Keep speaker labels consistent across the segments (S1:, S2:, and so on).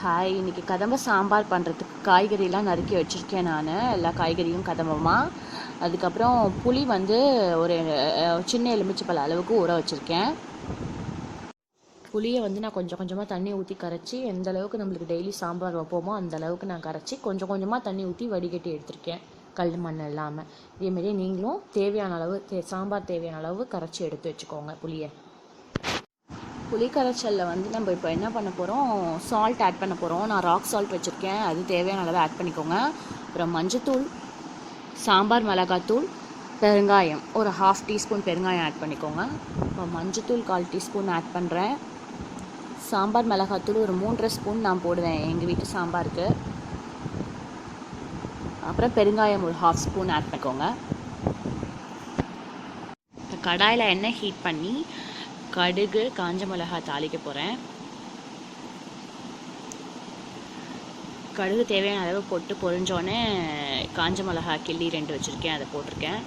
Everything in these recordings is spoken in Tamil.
S1: ஹாய், இன்றைக்கி கதம்ப சாம்பார் பண்ணுறதுக்கு காய்கறிலாம் நறுக்கி வச்சுருக்கேன் நான். எல்லா காய்கறியும் கதம்பமாக. அதுக்கப்புறம் புளி வந்து ஒரு சின்ன எலுமிச்சைப்பழ அளவுக்கு ஊற வச்சுருக்கேன். புளியை வந்து நான் கொஞ்சம் கொஞ்சமாக தண்ணி ஊற்றி கரைச்சி, எந்த அளவுக்கு நம்மளுக்கு டெய்லி சாம்பார் வைப்போமோ அந்த அளவுக்கு நான் கரைச்சி கொஞ்சம் கொஞ்சமாக தண்ணி ஊற்றி வடிகட்டி எடுத்திருக்கேன், கல் மண் இல்லாமல். இதேமாரி நீங்களும் தேவையான அளவு சாம்பார் தேவையான அளவு கரைச்சி எடுத்து வச்சுக்கோங்க புளியை. புளி கரைச்சலில் வந்து நம்ம இப்போ என்ன பண்ண போகிறோம், சால்ட் ஆட் பண்ண போகிறோம். நான் ராக் சால்ட் வச்சுருக்கேன், அது தேவையான அளவு ஆட் பண்ணிக்கோங்க. அப்புறம் மஞ்சத்தூள், சாம்பார் மிளகாத்தூள், பெருங்காயம் ஒரு 1/2 டீஸ்பூன் பெருங்காயம் ஆட் பண்ணிக்கோங்க. இப்போ மஞ்சத்தூள் 1/4 டீஸ்பூன் ஆட் பண்ணுறேன். சாம்பார் மிளகாத்தூள் ஒரு 3.5 ஸ்பூன் நான் போடுவேன் எங்கள் வீட்டு சாம்பாருக்கு. அப்புறம் பெருங்காயம் ஒரு 1/2 ஸ்பூன் ஆட் பண்ணிக்கோங்க. கடாயில் எண்ணெய் ஹீட் பண்ணி கடுகு, காஞ்ச மிளகா தாளிக்க போகிறேன். கடுகு தேவையான அளவு போட்டு பொரிஞ்சோடனே காஞ்ச மிளகா கிள்ளி 2 வச்சுருக்கேன், அதை போட்டிருக்கேன்.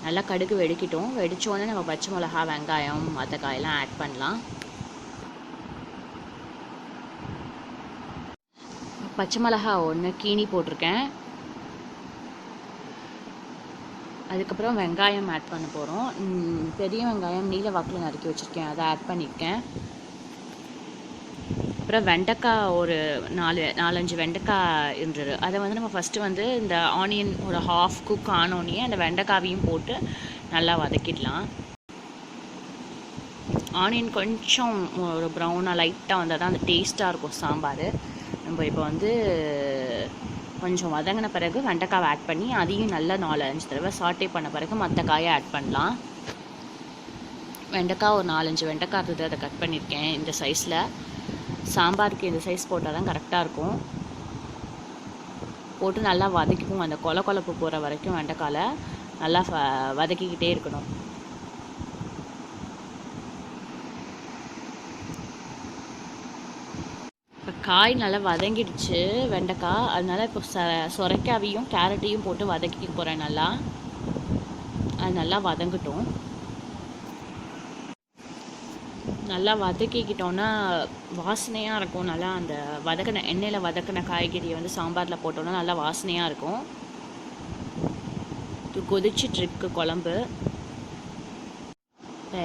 S1: நல்லா கடுகு வெடிக்கட்டும். வெடித்தோடனே நம்ம பச்சை மிளகா, வெங்காயம், மற்ற காயெல்லாம் ஆட் பண்ணலாம். பச்சை மிளகா 1 கீனி போட்டிருக்கேன். அதுக்கப்புறம் வெங்காயம் ஆட் பண்ண போகிறோம். பெரிய வெங்காயம் நீல வாக்கில் நறுக்கி வச்சுருக்கேன், அதை ஆட் பண்ணியிருக்கேன். அப்புறம் வெண்டைக்காய் ஒரு 4-5 வெண்டைக்காய் இருந்தது. அதை வந்து நம்ம ஃபஸ்ட்டு வந்து இந்த ஆனியன் ஒரு 1/2 குக் ஆனோடனே அந்த வெண்டைக்காவையும் போட்டு நல்லா வதக்கிடலாம். ஆனியன் கொஞ்சம் ஒரு ப்ரௌனாக லைட்டாக வந்தால் தான் அந்த டேஸ்ட்டாக இருக்கும் சாம்பார். நம்ம இப்போ வந்து கொஞ்சம் வதங்கின பிறகு வெண்டைக்காவை ஆட் பண்ணி அதையும் நல்லா 4-5 தடவை சாட்டே பண்ண பிறகு மற்ற காயை ஆட் பண்ணலாம். வெண்டைக்காய் ஒரு 4-5 வெண்டைக்காய் இருக்குது, அதை கட் பண்ணியிருக்கேன் இந்த சைஸில். சாம்பாருக்கு இந்த சைஸ் போட்டால் தான் கரெக்டாக இருக்கும். போட்டு நல்லா வதக்கிக்கும், அந்த கொலப்பு போகிற வரைக்கும் வெண்டைக்காயில் நல்லா வதக்கிக்கிட்டே இருக்கணும். காய் நல்லா வதங்கிடுச்சு வெண்டைக்காய், அதனால் இப்போ சொரைக்காவையும் கேரட்டையும் போட்டு வதக்கி போகிறேன். அது நல்லா வதங்கட்டும். நல்லா வதக்கிக்கிட்டோன்னா வாசனையாக இருக்கும். நல்லா அந்த எண்ணெயில் வதக்கின காய்கறியை வந்து சாம்பாரில் போட்டோன்னா நல்லா வாசனையாக இருக்கும். இது கொதிச்சிட்ருக்கு குழம்பு.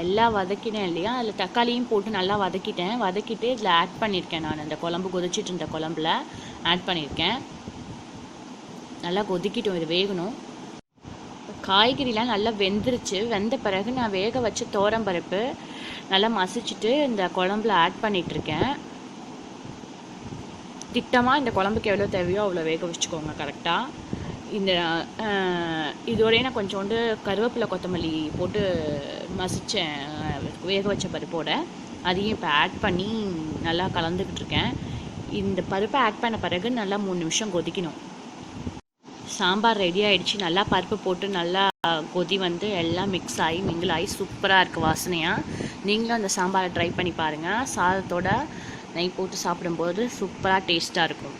S1: எல்லாம் வதக்கினேன் இல்லையா, அதில் தக்காளியும் போட்டு நல்லா வதக்கிட்டு இதில் ஆட் பண்ணியிருக்கேன். நான் அந்த குழம்பு கொதிச்சிட்டு இருந்த குழம்புல ஆட் பண்ணியிருக்கேன். நல்லா கொதிக்கிட்டோம், இது வேகணும். காய்கறிலாம் நல்லா வெந்துருச்சு. வெந்த பிறகு நான் வேக வச்ச தோரம்பருப்பு நல்லா மசிச்சுட்டு இந்த குழம்புல ஆட் பண்ணிகிட்ருக்கேன். திட்டமாக இந்த குழம்புக்கு எவ்வளோ தேவையோ அவ்வளோ வேக வச்சுக்கோங்க கரெக்டாக. இதோடய நான் கொஞ்சோண்டு கருவேப்பிலை, கொத்தமல்லி போட்டு மசித்தேன் வேக வச்ச பருப்போட. அதையும் இப்போ ஆட் பண்ணி நல்லா கலந்துக்கிட்டு இருக்கேன். இந்த பருப்பை ஆட் பண்ண பிறகு நல்லா 3 நிமிஷம் கொதிக்கணும். சாம்பார் ரெடி ஆகிடுச்சு. நல்லா பருப்பு போட்டு நல்லா கொதி வந்து எல்லாம் மிக்ஸ் ஆகி மிங்கிள் ஆகி சூப்பராக இருக்குது வாசனையாக. நீங்களும் அந்த சாம்பாரை ட்ரை பண்ணி பாருங்கள். சாதத்தோட நெய் போட்டு சாப்பிடும்போது சூப்பராக டேஸ்ட்டாக இருக்கும்.